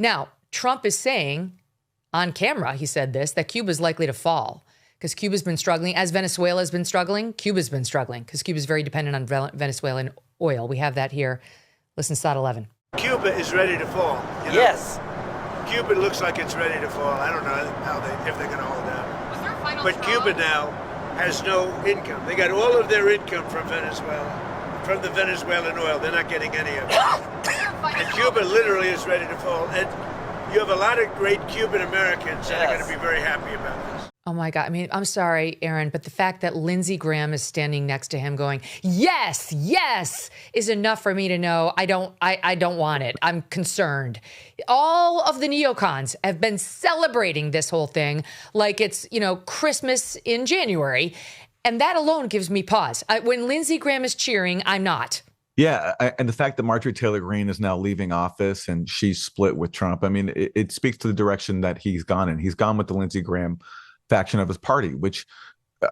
Now, Trump is saying on camera, he said this, that Cuba's likely to fall because Cuba's been struggling. As Venezuela's been struggling, Cuba's been struggling because Cuba's very dependent on Venezuelan oil. We have that here. Listen, Sot 11. Cuba is ready to fall. You know? Yes. Cuba looks like it's ready to fall. I don't know if they're going to hold out. But Cuba now has no income. They got all of their income from Venezuela, from the Venezuelan oil. They're not getting any of it. And Cuba literally is ready to fall. And you have a lot of great Cuban Americans that are going to be very happy about this. Oh my God. I mean, I'm sorry, Aaron, but the fact that Lindsey Graham is standing next to him going, yes, yes, is enough for me to know I don't want it. I'm concerned. All of the neocons have been celebrating this whole thing like it's, Christmas in January. And that alone gives me pause. When Lindsey Graham is cheering, I'm not. Yeah, and the fact that Marjorie Taylor Greene is now leaving office and she's split with Trump, I mean, it speaks to the direction that he's gone in. He's gone with the Lindsey Graham faction of his party, which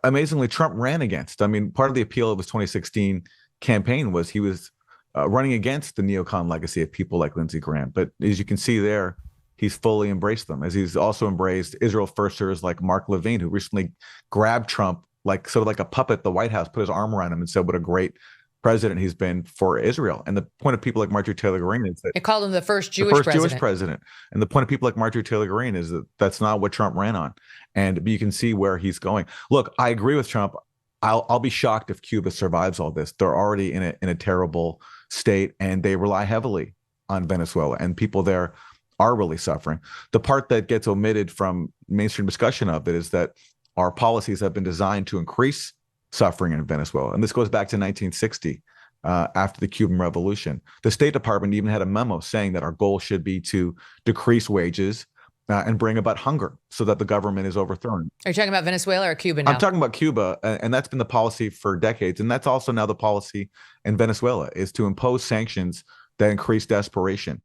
amazingly Trump ran against. I mean, part of the appeal of his 2016 campaign was he was running against the neocon legacy of people like Lindsey Graham. But as you can see there, he's fully embraced them, as he's also embraced Israel firsters like Mark Levine, who recently grabbed Trump like sort of like a puppet at the White House, put his arm around him and said what a great president he's been for Israel. And the point of people like Marjorie Taylor Greene is that they called him the first Jewish president. And the point of people like Marjorie Taylor Greene is that that's not what Trump ran on. And you can see where he's going. Look, I agree with Trump. I'll be shocked if Cuba survives all this. They're already in a terrible state, and they rely heavily on Venezuela, and people there are really suffering. The part that gets omitted from mainstream discussion of it is that our policies have been designed to increase suffering in Venezuela. And this goes back to 1960, after the Cuban Revolution. The State Department even had a memo saying that our goal should be to decrease wages and bring about hunger so that the government is overthrown. Are you talking about Venezuela or Cuba now? I'm talking about Cuba, and that's been the policy for decades. And that's also now the policy in Venezuela, is to impose sanctions that increase desperation.